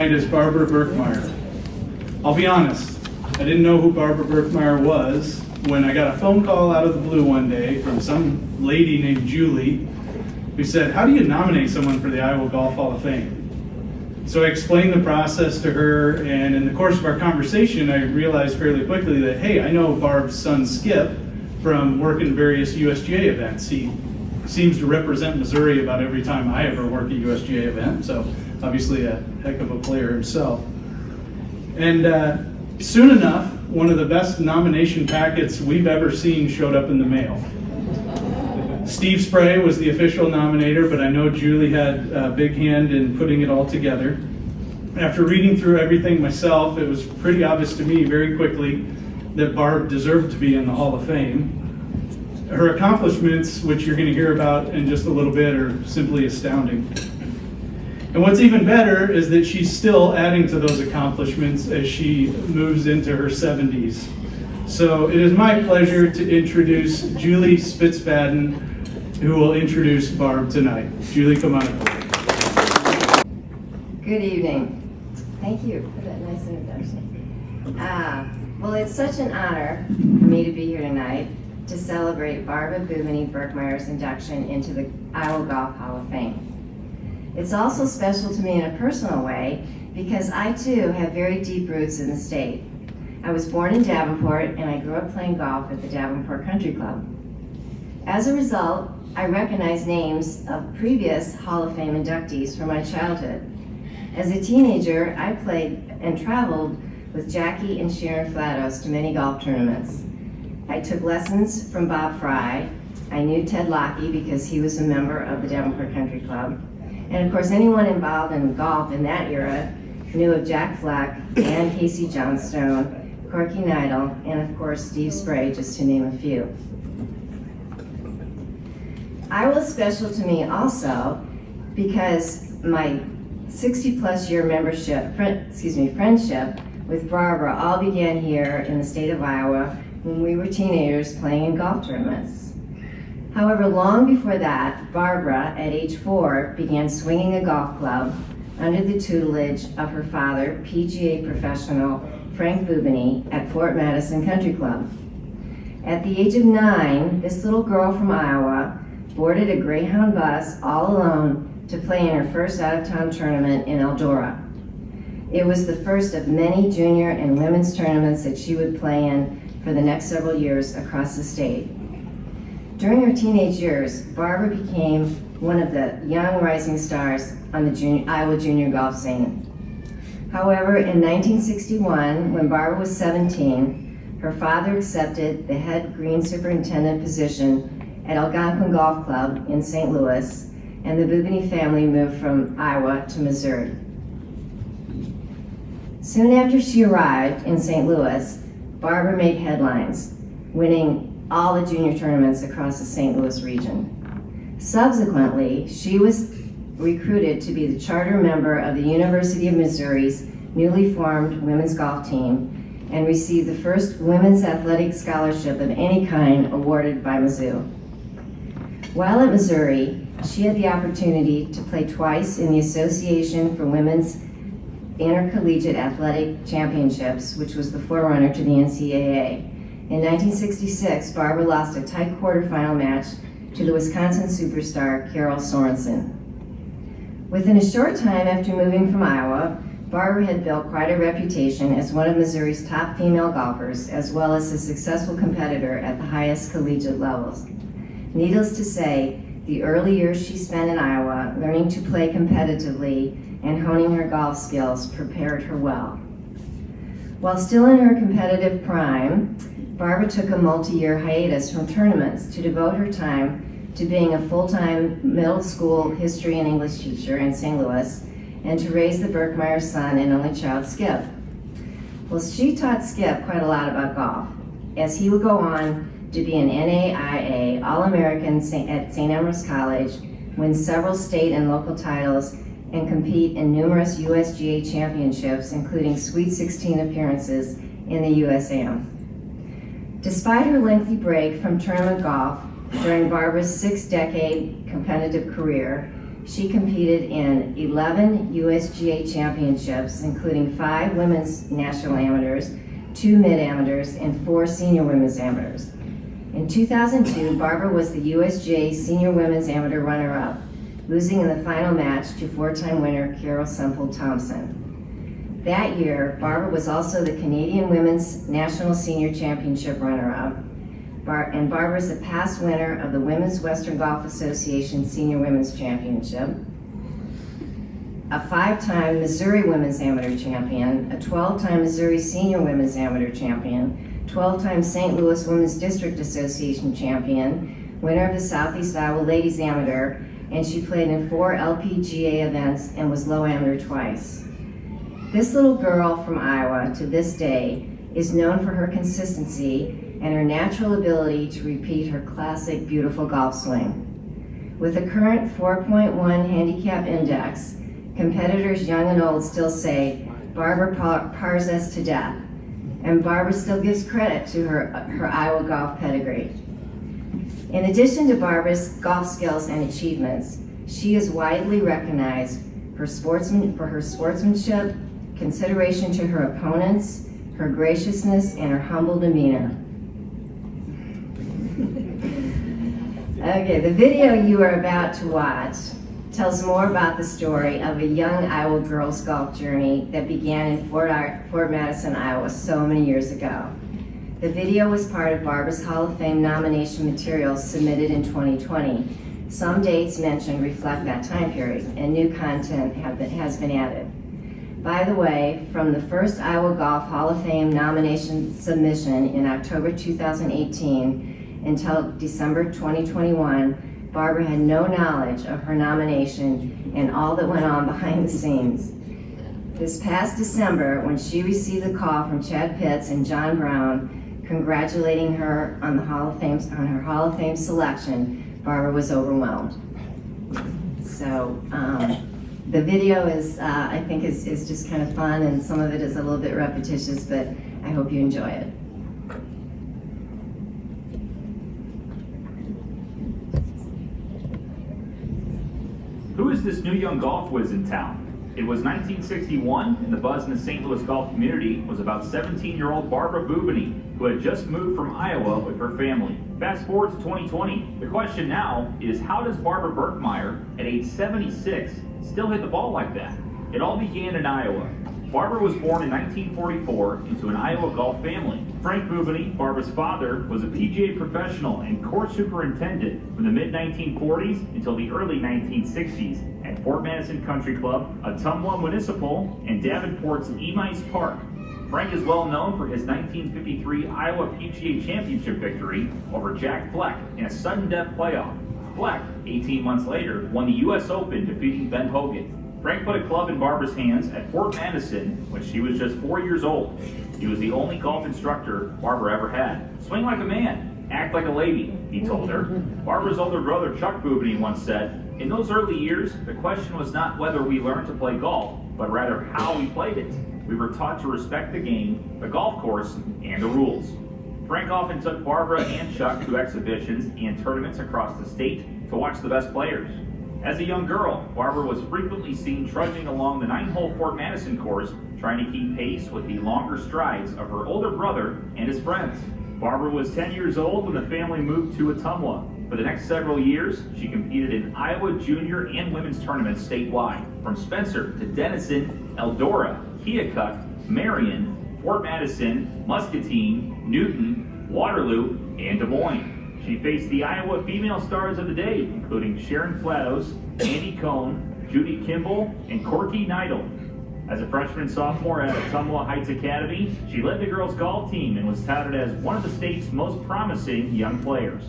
Is Barbara Berkmeyer. I'll be honest, I didn't know who Barbara Berkmeyer was when I got a phone call out of the blue one day from some lady named Julie who said, "How do you nominate someone for the Iowa Golf Hall of Fame?" So I explained the process to her, and in the course of our conversation I realized fairly quickly that, hey, I know Barb's son Skip from working various USGA events. He seems to represent Missouri about every time I ever work a USGA event, so obviously a heck of a player himself. And soon enough, one of the best nomination packets we've ever seen showed up in the mail. Steve Spray was the official nominator, but I know Julie had a big hand in putting it all together. After reading through everything myself, it was pretty obvious to me very quickly that Barb deserved to be in the Hall of Fame. Her accomplishments, which you're going to hear about in just a little bit, are simply astounding. And what's even better is that she's still adding to those accomplishments as she moves into her 70s. So it is my pleasure to introduce Julie Spitzbaden, who will introduce Barb tonight. Julie, come on up. Good evening. Thank you for that nice introduction. Well, it's such an honor for me to be here tonight to celebrate Barbara Bubany Berkmeyer's induction into the Iowa Golf Hall of Fame. It's also special to me in a personal way because I too have very deep roots in the state. I was born in Davenport and I grew up playing golf at the Davenport Country Club. As a result, I recognize names of previous Hall of Fame inductees from my childhood. As a teenager, I played and traveled with Jackie and Sharon Flatos to many golf tournaments. I took lessons from Bob Fry. I knew Ted Lockey because he was a member of the Davenport Country Club. And of course, anyone involved in golf in that era knew of Jack Fleck and Casey Johnstone, Corky Neidl, and of course, Steve Spray, just to name a few. Iowa is special to me also because my 60-plus year friendship with Barbara all began here in the state of Iowa when we were teenagers playing in golf tournaments. However, long before that, Barbara, at age 4, began swinging a golf club under the tutelage of her father, PGA professional Frank Bubany, at Fort Madison Country Club. At the age of 9, this little girl from Iowa boarded a Greyhound bus all alone to play in her first out-of-town tournament in Eldora. It was the first of many junior and women's tournaments that she would play in for the next several years across the state. During her teenage years, Barbara became one of the young rising stars on the Iowa junior golf scene. However, in 1961, when Barbara was 17, her father accepted the head green superintendent position at Algonquin Golf Club in St. Louis, and the Bubany family moved from Iowa to Missouri. Soon after she arrived in St. Louis, Barbara made headlines, winning all the junior tournaments across the St. Louis region. Subsequently, she was recruited to be the charter member of the University of Missouri's newly formed women's golf team and received the first women's athletic scholarship of any kind awarded by Mizzou. While at Missouri, she had the opportunity to play twice in the Association for Women's Intercollegiate Athletic Championships, which was the forerunner to the NCAA. In 1966, Barbara lost a tight quarterfinal match to the Wisconsin superstar Carol Sorensen. Within a short time after moving from Iowa, Barbara had built quite a reputation as one of Missouri's top female golfers, as well as a successful competitor at the highest collegiate levels. Needless to say, the early years she spent in Iowa learning to play competitively and honing her golf skills prepared her well. While still in her competitive prime, Barbara took a multi-year hiatus from tournaments to devote her time to being a full-time middle school history and English teacher in St. Louis and to raise the Berkmeyer son and only child, Skip. Well, she taught Skip quite a lot about golf, as he would go on to be an NAIA All-American at St. Ambrose College, win several state and local titles, and compete in numerous USGA championships, including Sweet 16 appearances in the USAM. Despite her lengthy break from tournament golf during Barbara's 6-decade competitive career, She competed in 11 USGA championships, including 5 women's national amateurs, 2 mid-amateurs, and 4 senior women's amateurs. In 2002, Barbara was the USGA senior women's amateur runner-up, losing in the final match to 4-time winner Carol Semple Thompson. That year, Barbara was also the Canadian Women's National Senior Championship runner-up, and Barbara is a past winner of the Women's Western Golf Association Senior Women's Championship, a 5-time Missouri Women's Amateur Champion, a 12-time Missouri Senior Women's Amateur Champion, 12-time St. Louis Women's District Association Champion, winner of the Southeast Iowa Ladies Amateur, and she played in 4 LPGA events and was low amateur twice. This little girl from Iowa to this day is known for her consistency and her natural ability to repeat her classic beautiful golf swing. With a current 4.1 handicap index, competitors young and old still say, Barbara pars us to death, and Barbara still gives credit to her Iowa golf pedigree. In addition to Barbara's golf skills and achievements, she is widely recognized for her sportsmanship, consideration to her opponents, her graciousness, and her humble demeanor. Okay, the video you are about to watch tells more about the story of a young Iowa girls' golf journey that began in Fort Madison, Iowa so many years ago. The video was part of Barbara's Hall of Fame nomination materials submitted in 2020. Some dates mentioned reflect that time period, and new content has been added. By the way, from the first Iowa Golf Hall of Fame nomination submission in October 2018 until December 2021, Barbara had no knowledge of her nomination and all that went on behind the scenes. This past December, when she received the call from Chad Pitts and John Brown congratulating her on her Hall of Fame selection, Barbara was overwhelmed. So the video is, I think, is just kind of fun, and some of it is a little bit repetitious, but I hope you enjoy it. Who is this new young golf whiz in town? It was 1961, and the buzz in the St. Louis golf community was about 17-year-old Barbara Bubany, who had just moved from Iowa with her family. Fast forward to 2020. The question now is, how does Barbara Berkmeyer, at age 76, still hit the ball like that? It all began in Iowa. Barbara was born in 1944 into an Iowa golf family. Frank Bubany, Barbara's father, was a PGA professional and course superintendent from the mid-1940s until the early 1960s at Fort Madison Country Club, Ottumwa Municipal, and Davenport's Emice Park. Frank is well known for his 1953 Iowa PGA Championship victory over Jack Fleck in a sudden death playoff. Fleck, 18 months later, won the U.S. Open, defeating Ben Hogan. Frank put a club in Barbara's hands at Fort Madison when she was just 4 years old. He was the only golf instructor Barbara ever had. Swing like a man, act like a lady, he told her. Barbara's older brother Chuck Bubany once said, in those early years, the question was not whether we learned to play golf, but rather how we played it. We were taught to respect the game, the golf course, and the rules. Frank often took Barbara and Chuck to exhibitions and tournaments across the state to watch the best players. As a young girl, Barbara was frequently seen trudging along the 9-hole Fort Madison course, trying to keep pace with the longer strides of her older brother and his friends. Barbara was 10 years old when the family moved to Ottumwa. For the next several years, she competed in Iowa junior and women's tournaments statewide, from Spencer to Denison, Eldora, Keokuk, Marion, Fort Madison, Muscatine, Newton, Waterloo, and Des Moines. She faced the Iowa female stars of the day, including Sharon Flatos, Andy Cohn, Judy Kimball, and Corky Neidl. As a freshman-sophomore at Ottumwa Heights Academy, she led the girls' golf team and was touted as one of the state's most promising young players.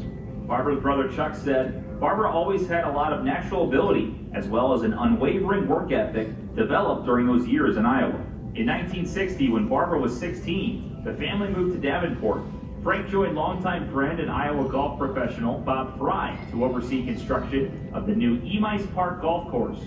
Barbara's brother Chuck said, Barbara always had a lot of natural ability, as well as an unwavering work ethic developed during those years in Iowa. In 1960, when Barbara was 16, the family moved to Davenport. Frank joined longtime friend and Iowa golf professional Bob Fry to oversee construction of the new Emice Park golf course.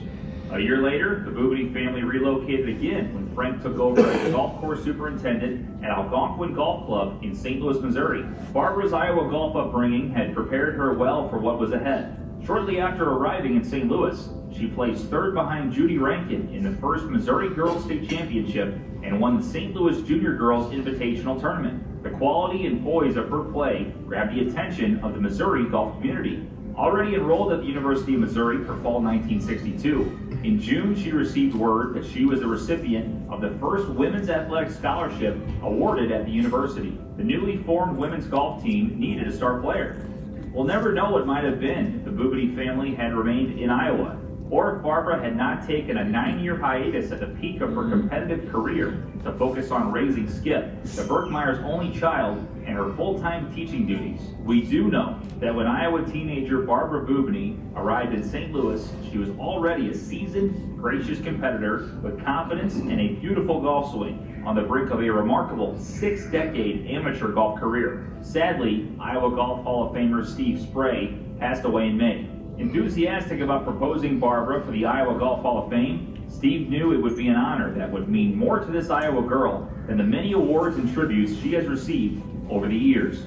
A year later, the Bubany family relocated again when Frank took over as golf course superintendent at Algonquin Golf Club in St. Louis, Missouri. Barbara's Iowa golf upbringing had prepared her well for what was ahead. Shortly after arriving in St. Louis, She placed third behind Judy Rankin in the first Missouri Girls State Championship and won the St. Louis Junior Girls Invitational Tournament. The quality and poise of her play grabbed the attention of the Missouri golf community. Already enrolled at the University of Missouri for fall 1962, in June she received word that she was the recipient of the first women's athletic scholarship awarded at the university. The newly formed women's golf team needed a star player. We'll never know what might have been if the Bubany family had remained in Iowa, or if Barbara had not taken a 9-year hiatus at the peak of her competitive career to focus on raising Skip, the Berkmeyer's only child, and her full-time teaching duties. We do know that when Iowa teenager Barbara Bubany arrived in St. Louis, she was already a seasoned, gracious competitor with confidence and a beautiful golf swing on the brink of a remarkable 6-decade amateur golf career. Sadly, Iowa Golf Hall of Famer Steve Spray passed away in May. Enthusiastic about proposing Barbara for the Iowa Golf Hall of Fame, Steve knew it would be an honor that would mean more to this Iowa girl than the many awards and tributes she has received over the years.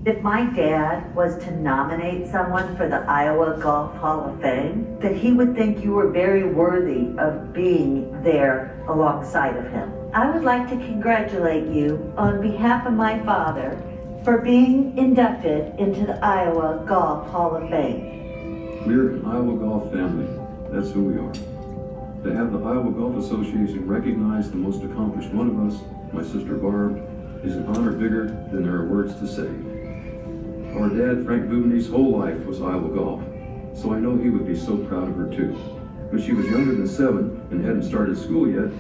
If my dad was to nominate someone for the Iowa Golf Hall of Fame, that he would think you were very worthy of being there alongside of him. I would like to congratulate you on behalf of my father for being inducted into the Iowa Golf Hall of Fame. We're an Iowa golf family. That's who we are. To have the Iowa Golf Association recognize the most accomplished one of us, my sister Barb, is an honor bigger than there are words to say. Our dad, Frank Bubany's whole life was Iowa golf, so I know he would be so proud of her too. When she was younger than 7 and hadn't started school yet,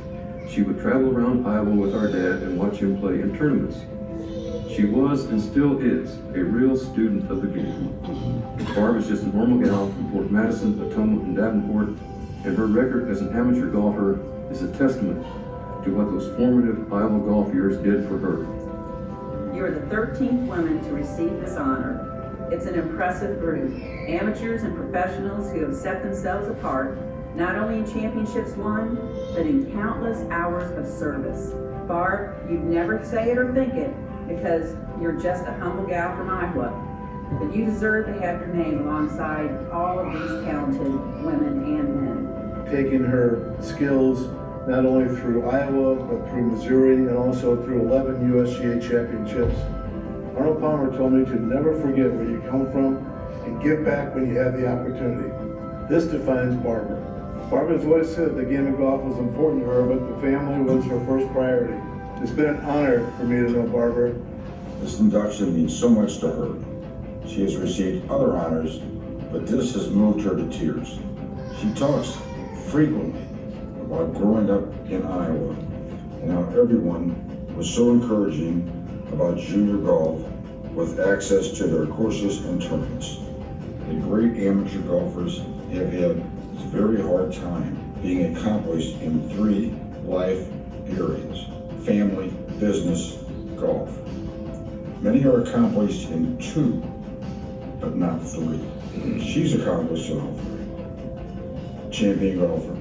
she would travel around Iowa with our dad and watch him play in tournaments. She was and still is a real student of the game. Barb is just a normal gal from Fort Madison, Ottumwa, and Davenport, and her record as an amateur golfer is a testament to what those formative Iowa golf years did for her. You are the 13th woman to receive this honor. It's an impressive group, amateurs and professionals who have set themselves apart, not only in championships won, but in countless hours of service. Barb, you'd never say it or think it, because you're just a humble gal from Iowa, but you deserve to have your name alongside all of these talented women and men. Taking her skills not only through Iowa, but through Missouri, and also through 11 USGA championships. Arnold Palmer told me to never forget where you come from and give back when you have the opportunity. This defines Barbara. Barbara's always said the game of golf was important to her, but the family was her first priority. It's been an honor for me to know Barbara. This induction means so much to her. She has received other honors, but this has moved her to tears. She talks frequently about growing up in Iowa and how everyone was so encouraging about junior golf with access to their courses and tournaments. The great amateur golfers have had a very hard time being accomplished in 3 life areas: family, business, golf. Many are accomplished in 2, but not 3. She's accomplished in all 3. Champion golfer,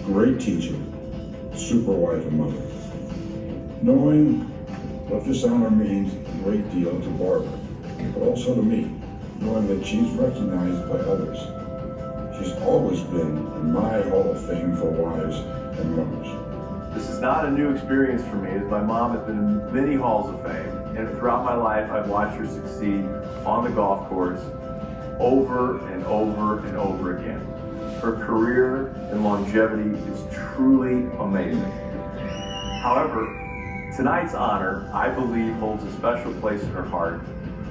great teacher, super wife and mother. Knowing what this honor means a great deal to Barbara, but also to me, knowing that she's recognized by others. She's always been in my Hall of Fame for wives and mothers. This is not a new experience for me, as my mom has been in many halls of fame, and throughout my life I've watched her succeed on the golf course over and over and over again. Her career and longevity is truly amazing. However, tonight's honor, I believe, holds a special place in her heart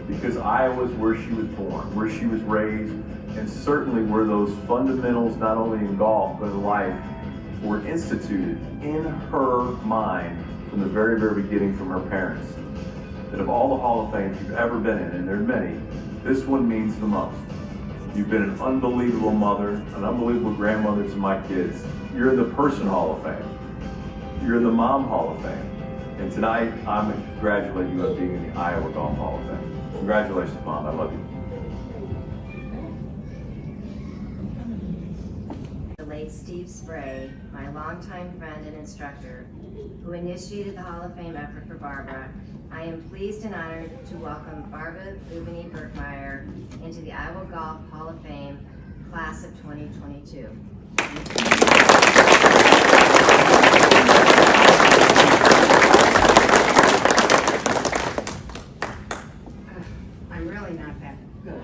because Iowa is where she was born, where she was raised, and certainly where those fundamentals, not only in golf but in life, were instituted in her mind from the very, very beginning from her parents. That of all the Hall of Fames you've ever been in, and there are many, this one means the most. You've been an unbelievable mother, an unbelievable grandmother to my kids. You're in the Person Hall of Fame. You're in the Mom Hall of Fame. And tonight, I'm going to congratulate you on being in the Iowa Golf Hall of Fame. Congratulations, Mom. I love you. The late Steve Spray, my longtime friend and instructor, who initiated the Hall of Fame effort for Barbara, I am pleased and honored to welcome Barbara Bubany Berkmeyer into the Iowa Golf Hall of Fame, class of 2022. I'm really not that good.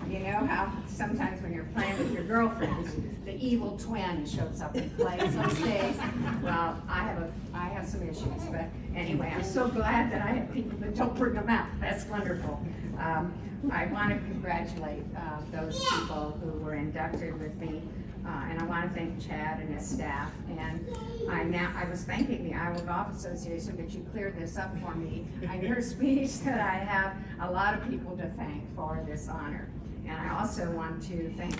You know how sometimes when you're playing with your girlfriends, the evil twin shows up and plays on stage. Well, I have some issues, but anyway, I'm so glad that I have people that don't bring them out. That's wonderful. I want to congratulate those people who were inducted with me, and I want to thank Chad and his staff. And I was thanking the Iowa Golf Association, but you cleared this up for me in your speech that I have a lot of people to thank for this honor. And I also want to thank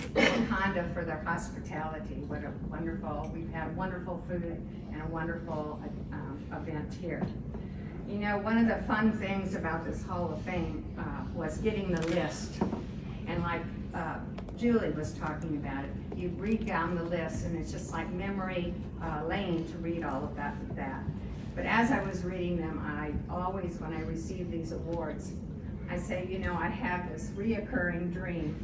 Honda for their hospitality. What a wonderful, we've had wonderful food and a wonderful event here. You know, one of the fun things about this Hall of Fame was getting the list. And like Julie was talking about it, you read down the list and it's just like memory lane to read all about that. But as I was reading them, I always, when I receive these awards, I say, you know, I have this reoccurring dream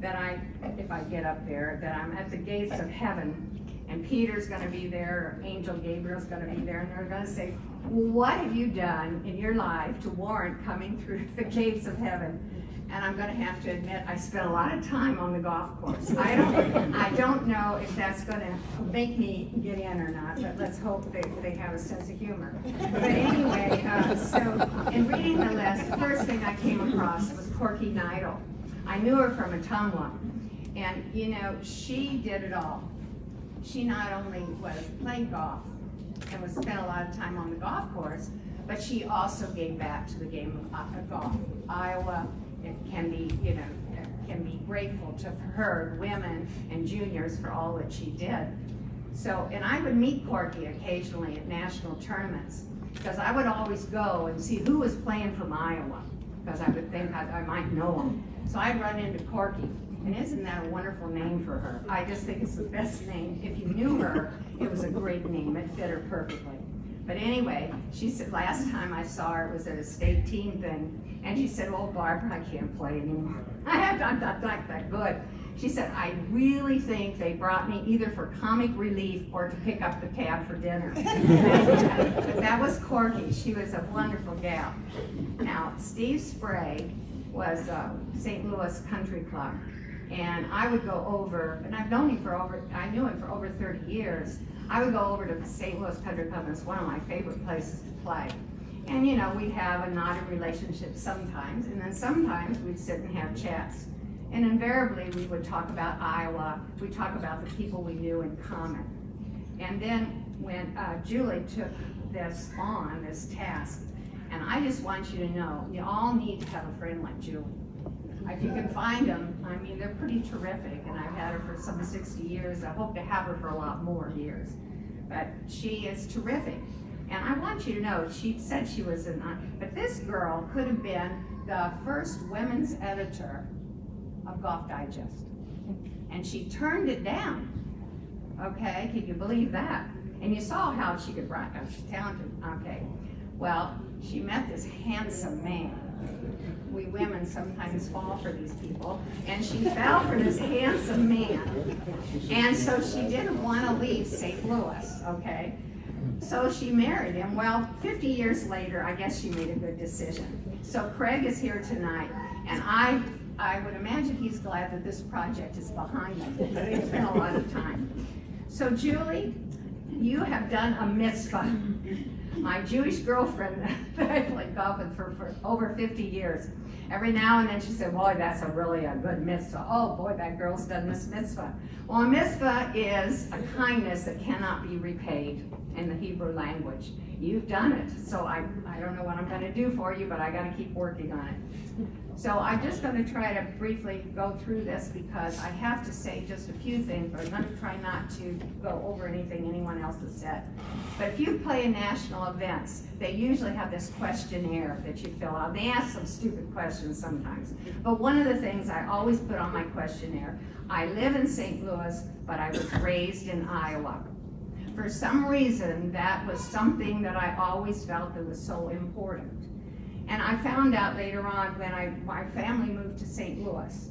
that if I get up there, that I'm at the gates of heaven and Peter's gonna be there, or Angel Gabriel's gonna be there, and they're gonna say, what have you done in your life to warrant coming through the gates of heaven? And I'm gonna have to admit, I spent a lot of time on the golf course. I don't know if that's gonna make me get in or not, but let's hope they have a sense of humor. But anyway, so in reading the list, the first thing I came across was Corky Neidl. I knew her from Ottumwa, and you know, she did it all. She not only played golf and spent a lot of time on the golf course, but she also gave back to the game of golf. Iowa, it can be, you know, can be grateful to her, women and juniors, for all that she did. So, and I would meet Corky occasionally at national tournaments, because I would always go and see who was playing from Iowa, because I would think I might know them. So I'd run into Corky, and isn't that a wonderful name for her? I just think it's the best name. If you knew her, it was a great name. It fit her perfectly. But anyway, she said last time I saw her, it was at a state team thing, and she said, oh, Barbara, I can't play anymore. I'm not that good. She said, I really think they brought me either for comic relief or to pick up the tab for dinner. But that was Corky. She was a wonderful gal. Now, Steve Spray was St. Louis Country Club. And I would go over, and I've known him I knew him for over 30 years. I would go over to the St. Louis Country Club, and it's one of my favorite places to play. And you know, we'd have a knotted relationship sometimes, and then sometimes we'd sit and have chats. And invariably we would talk about Iowa, we'd talk about the people we knew in common. And then when Julie took this task, and I just want you to know, you all need to have a friend like Julie. If you can find them, I mean, they're pretty terrific, and I've had her for some 60 years. I hope to have her for a lot more years. But she is terrific. And I want you to know, she said she was but this girl could have been the first women's editor of Golf Digest. And she turned it down. Okay, can you believe that? And you saw how she could write, she's talented. Okay, well, she met this handsome man. We women sometimes fall for these people, and she fell for this handsome man. And so she didn't want to leave St. Louis, okay? So she married him. Well, 50 years later, I guess she made a good decision. So Craig is here tonight, and I would imagine he's glad that this project is behind him. It's been a lot of time. So Julie, you have done a mitzvah. My Jewish girlfriend that I played golf with for over 50 years. Every now and then she said, boy, that's really a good mitzvah. Oh boy, that girl's done this mitzvah. Well, a mitzvah is a kindness that cannot be repaid in the Hebrew language. you've done it. So I don't know what I'm gonna do for you, but I gotta keep working on it. So I'm just gonna try to briefly go through this because I have to say just a few things, but I'm gonna try not to go over anything anyone else has said. But if you play in national events, they usually have this questionnaire that you fill out. They ask some stupid questions sometimes. But one of the things I always put on my questionnaire, I live in St. Louis, but I was raised in Iowa. For some reason, that was something that I always felt that was so important. And I found out later on when my family moved to St. Louis.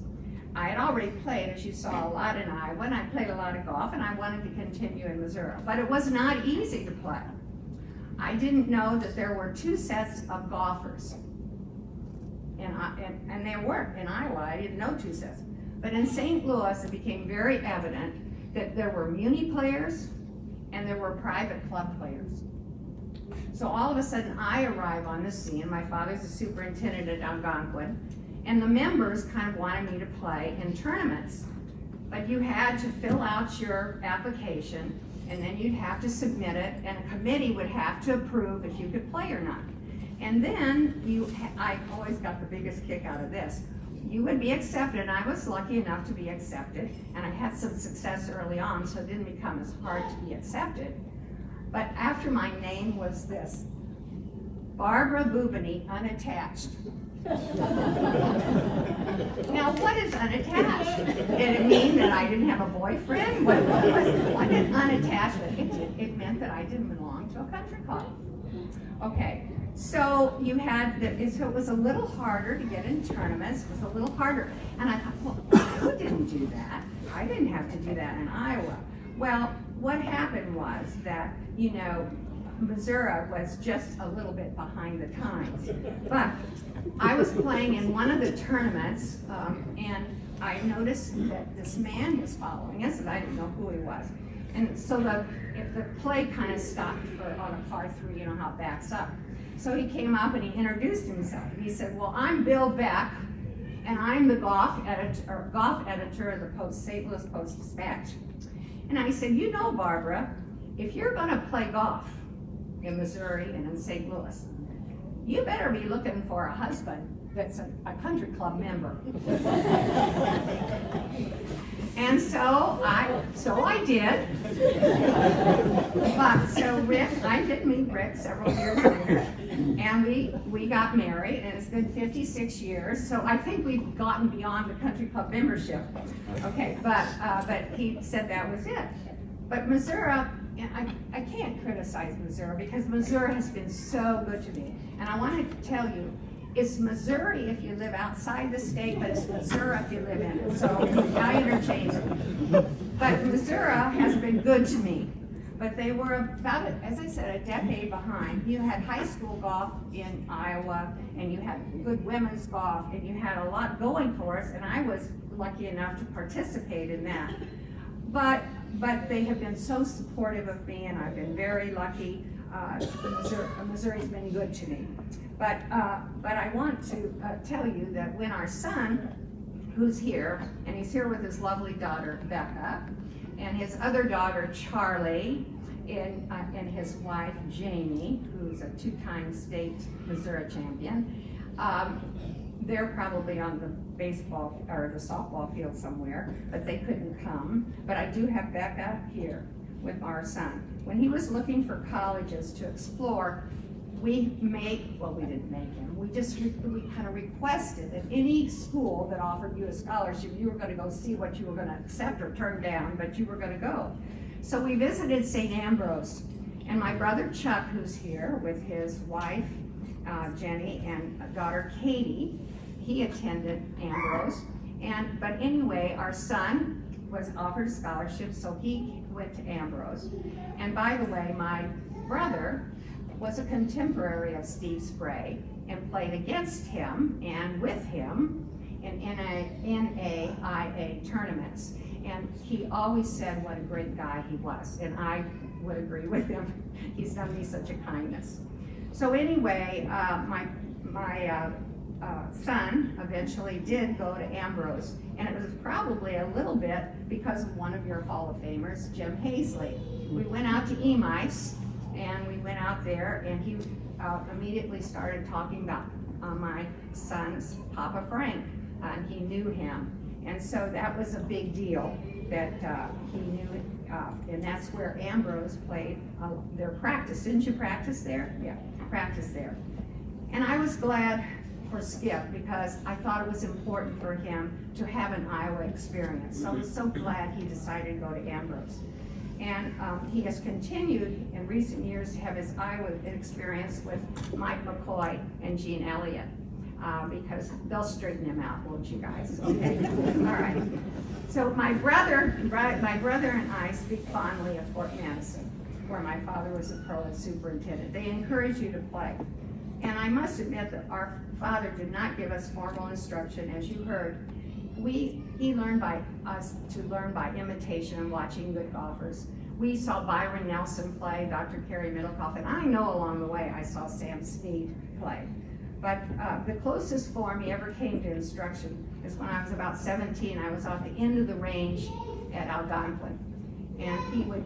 I had already played, as you saw, a lot in Iowa, and I played a lot of golf, and I wanted to continue in Missouri. But it was not easy to play. I didn't know that there were 2 sets of golfers. And there were in Iowa, I didn't know 2 sets. But in St. Louis, it became very evident that there were muni players and there were private club players. So all of a sudden I arrive on the scene. My father's a superintendent at Algonquin, and the members kind of wanted me to play in tournaments. But you had to fill out your application, and then you'd have to submit it, and a committee would have to approve if you could play or not. And then I always got the biggest kick out of this. You would be accepted, and I was lucky enough to be accepted, and I had some success early on, so it didn't become as hard to be accepted. But after my name was this, Barbara Bubany, unattached. Now, what is unattached? Did it mean that I didn't have a boyfriend? What did unattached mean? It meant that I didn't belong to a country club. Okay, so you had, so it was a little harder to get in tournaments. It was a little harder. And I thought, well, I didn't do that. I didn't have to do that in Iowa. Well, what happened was that, you know, Missouri was just a little bit behind the times. But I was playing in one of the tournaments, and I noticed that this man was following us, and I didn't know who he was. And so the play kind of stopped on a par 3, you know how it backs up. So he came up and he introduced himself. And he said, well, I'm Bill Beck, and I'm the golf editor of the St. Louis Post-Dispatch. And I said, you know, Barbara, if you're going to play golf in Missouri and in St. Louis, you better be looking for a husband that's a country club member. And so I did. But so Rick, I did meet Rick several years later, and we got married, and it's been 56 years. So I think we've gotten beyond the country club membership. Okay, but he said that was it. But Missouri, I can't criticize Missouri because Missouri has been so good to me. And I want to tell you, it's Missouri if you live outside the state, but it's Missouri if you live in it. So I interchange it. But Missouri has been good to me. But they were about, as I said, a decade behind. You had high school golf in Iowa, and you had good women's golf, and you had a lot going for us, and I was lucky enough to participate in that. But they have been so supportive of me, and I've been very lucky. Missouri's been good to me. But I want to tell you that when our son, who's here, and he's here with his lovely daughter, Becca, and his other daughter, Charlie, and his wife, Jamie, who's a 2-time state Missouri champion, they're probably on the baseball or the softball field somewhere, but they couldn't come. But I do have Becca here with our son. When he was looking for colleges to explore, we didn't make him. We kind of requested that any school that offered you a scholarship, you were going to go see what you were going to accept or turn down, but you were going to go. So we visited St. Ambrose, and my brother Chuck, who's here with his wife, Jenny, and daughter Katie, he attended Ambrose. But anyway, our son was offered a scholarship, so he went to Ambrose. And by the way, my brother was a contemporary of Steve Spray and played against him and with him in NAIA tournaments. And he always said what a great guy he was, and I would agree with him. He's done me such a kindness. So anyway, my son eventually did go to Ambrose, and it was probably a little bit because of one of your Hall of Famers, Jim Hazley. We went out to Emice, And we went out there, and he immediately started talking about my son's Papa Frank, and he knew him. And so that was a big deal that he knew it, and that's where Ambrose played their practice. Didn't you practice there? Yeah, practice there. And I was glad for Skip because I thought it was important for him to have an Iowa experience. So I was so glad he decided to go to Ambrose. And he has continued in recent years to have his Iowa experience with Mike McCoy and Gene Elliott. Because they'll straighten him out, won't you guys? Okay. All right. So my brother and I speak fondly of Fort Madison, where my father was a pro and superintendent. They encourage you to play. And I must admit that our father did not give us formal instruction, as you heard. He learned by us to learn by imitation and watching good golfers. We saw Byron Nelson play, Dr. Kerry Middlecoff, and I know along the way I saw Sam Snead play. But the closest form he ever came to instruction is when I was about 17. I was at the end of the range at Davenport, and he would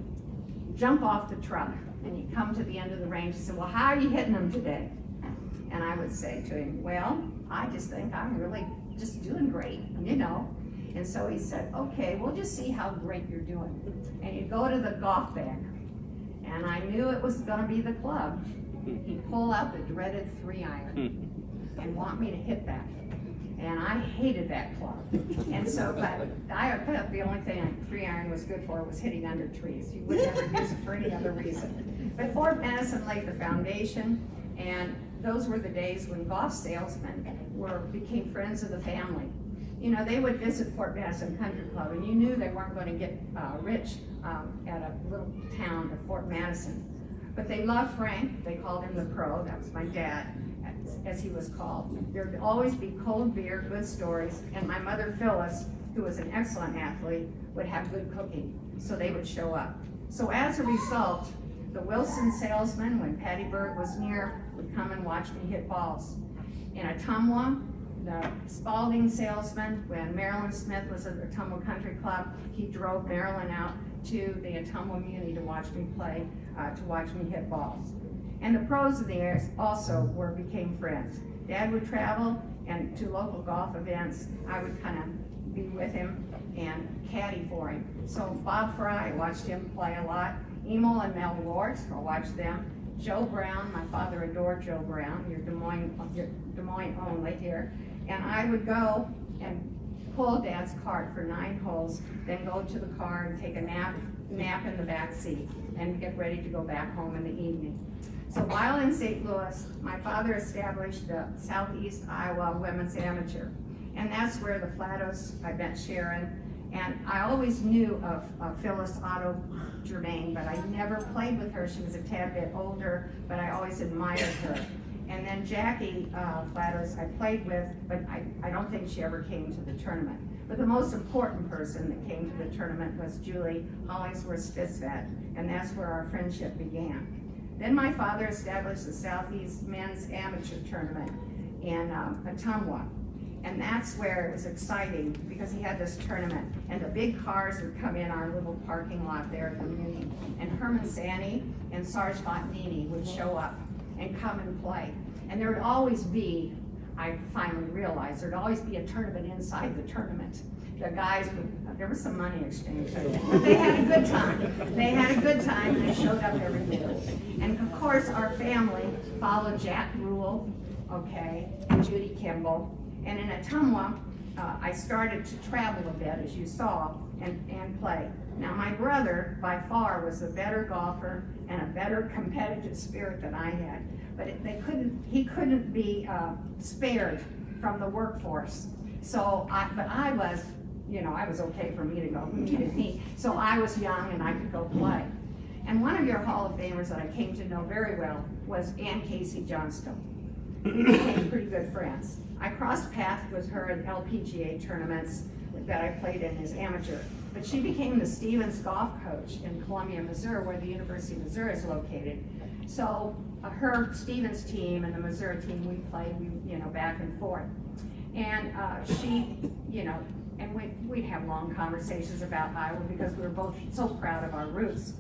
jump off the truck, and he'd come to the end of the range. He said, "Well, how are you hitting them today?" And I would say to him, "Well, I just think I'm really just doing great, you know." And so he said, "Okay, we'll just see how great you're doing." And he'd go to the golf bag, and I knew it was going to be the club. He'd pull out the dreaded 3-iron and want me to hit that. And I hated that club. And so, but I thought the only thing a 3-iron was good for was hitting under trees. You would never use it for any other reason. But Fort Madison laid the foundation, and those were the days when golf salesmen became friends of the family. You know, they would visit Fort Madison Country Club, and you knew they weren't going to get rich at a little town of Fort Madison. But they loved Frank. They called him the Pro. That was my dad, as he was called. There would always be cold beer, good stories, and my mother Phyllis, who was an excellent athlete, would have good cooking, so they would show up. So as a result, the Wilson salesman, when Patty Berg was near, would come and watch me hit balls. In Ottumwa, the Spalding salesman, when Marilyn Smith was at the Ottumwa Country Club, he drove Marilyn out to the Ottumwa Muni to watch me play, to watch me hit balls. And the pros of the years also became friends. Dad would travel and to local golf events. I would kind of be with him and caddy for him. So Bob Fry, I watched him play a lot. Emil and Mel Ward, I watched them. Joe Brown, my father adored Joe Brown. You're Des Moines only here. And I would go and pull Dad's cart for 9 holes, then go to the car and take a nap in the back seat and get ready to go back home in the evening. So while in St. Louis, my father established the Southeast Iowa Women's Amateur. And that's where the Flatos, I met Sharon, and I always knew of Phyllis Otto Germain, but I never played with her. She was a tad bit older, but I always admired her. And then Jackie Flatos I played with, but I don't think she ever came to the tournament. But the most important person that came to the tournament was Julie Hollingsworth-Spitzvat, and that's where our friendship began. Then my father established the Southeast Men's Amateur Tournament in Ottumwa. And that's where it was exciting because he had this tournament and the big cars would come in our little parking lot there at the Muni. And Herman Sani and Sarge Fontanini would show up and come and play. And there would always be, I finally realized, there'd always be a tournament inside the tournament. The guys would, there was some money exchange, but they had a good time. They had a good time and they showed up every year. And of course our family followed Jack Rule, okay, and Judy Kimball. And in Ottumwa, I started to travel a bit, as you saw, and play. Now my brother, by far, was a better golfer and a better competitive spirit than I had. But he couldn't be spared from the workforce. So, but I was, you know, I was okay for me to go, who needed me? So I was young and I could go play. And one of your Hall of Famers that I came to know very well was Ann Casey Johnstone. We became pretty good friends. I crossed paths with her in LPGA tournaments that I played in as amateur. But she became the Stevens golf coach in Columbia, Missouri, where the University of Missouri is located. So her Stevens team and the Missouri team, we played, you know, back and forth. And she, you know, and we'd have long conversations about Iowa because we were both so proud of our roots.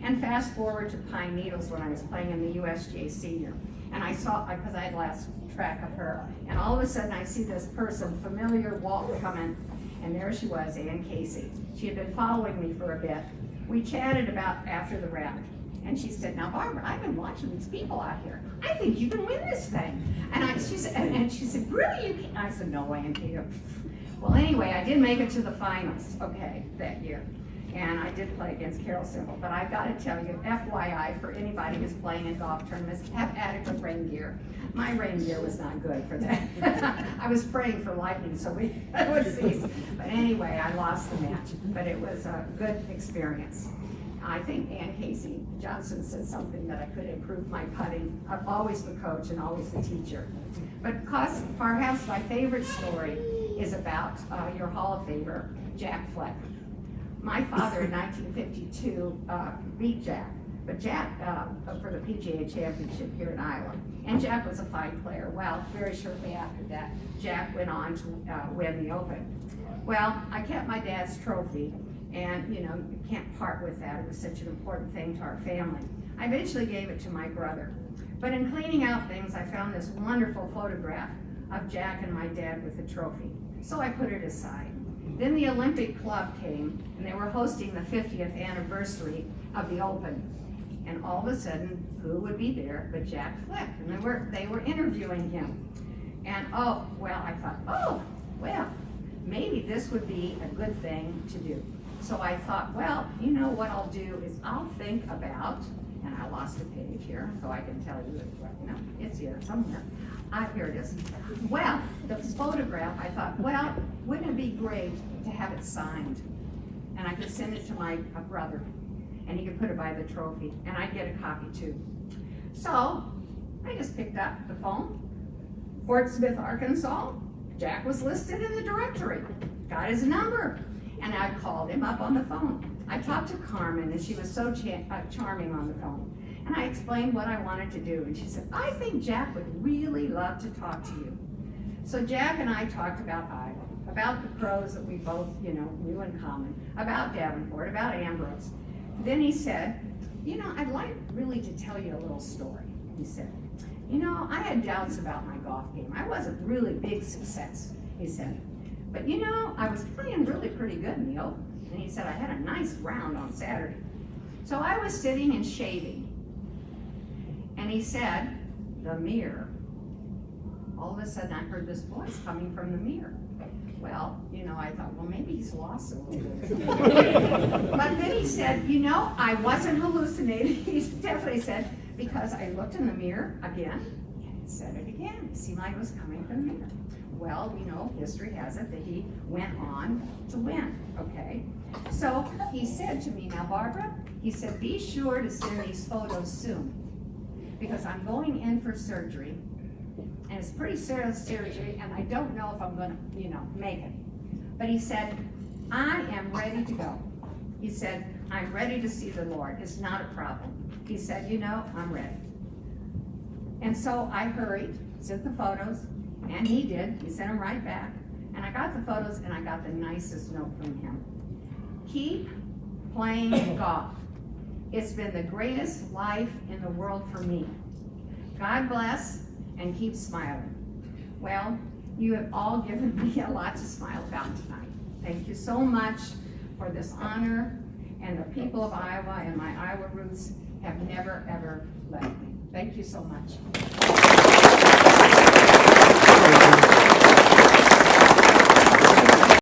And fast forward to Pine Needles when I was playing in the USGA Senior. And I saw, because I had lost track of her, and all of a sudden I see this person, familiar walk coming, and there she was, Ann Casey. She had been following me for a bit. We chatted about after the round, and she said, now Barbara, I've been watching these people out here. I think you can win this thing. She said, really, you can? I said, no way, Ann Casey. Well, anyway, I did make it to the finals, okay, that year. And I did play against Carol Simple, but I've got to tell you, FYI, for anybody who's playing in golf tournaments, have adequate rain gear. My rain gear was not good for that. I was praying for lightning so we would cease. But anyway, I lost the match, but it was a good experience. I think Ann Casey Johnson said something that I could improve my putting. I'm always the coach and always the teacher. But perhaps my favorite story is about your Hall of Famer, Jack Fleck. My father in 1952 beat Jack, but Jack for the PGA Championship here in Iowa. And Jack was a fine player. Well, very shortly after that, Jack went on to win the Open. Well, I kept my dad's trophy, and you can't part with that. It was such an important thing to our family. I eventually gave it to my brother. But in cleaning out things, I found this wonderful photograph of Jack and my dad with the trophy. So I put it aside. Then the Olympic Club came, and they were hosting the 50th anniversary of the Open. And all of a sudden, who would be there but Jack Fleck? And they were interviewing him. And I thought, maybe this would be a good thing to do. So I thought, well, what I'll do is I'll think about, and I lost a page here, so I can tell you, it's here somewhere. Here it is. Well, the photograph, I thought, well, wouldn't it be great to have it signed? And I could send it to my brother, and he could put it by the trophy, and I'd get a copy too. So I just picked up the phone. Fort Smith, Arkansas. Jack was listed in the directory. Got his number, and I called him up on the phone. I talked to Carmen, and she was so charming on the phone. And I explained what I wanted to do, and she said, I think Jack would really love to talk to you. So Jack and I talked about Iowa, about the pros that we both, knew in common, about Davenport, about Ambrose. Then he said, I'd like really to tell you a little story. He said, I had doubts about my golf game. I wasn't really big success, he said. But I was playing really pretty good in the Open. And he said, I had a nice round on Saturday. So I was sitting and shaving. And he said, the mirror. All of a sudden I heard this voice coming from the mirror. Well, I thought, well, maybe he's lost a little bit. But then he said, I wasn't hallucinating. He definitely said, because I looked in the mirror again, and it said it again. It seemed like it was coming from the mirror. Well, history has it that he went on to win, okay? So he said to me, now Barbara, he said, be sure to send these photos soon, because I'm going in for surgery, and it's pretty serious surgery, and I don't know if I'm gonna, make it. But he said, I am ready to go. He said, I'm ready to see the Lord. It's not a problem. He said, I'm ready. And so I hurried, sent the photos, and he did. He sent them right back. And I got the photos, and I got the nicest note from him. Keep playing golf. It's been the greatest life in the world for me. God bless, and keep smiling. Well, you have all given me a lot to smile about tonight. Thank you so much for this honor, and the people of Iowa and my Iowa roots have never, ever left me. Thank you so much.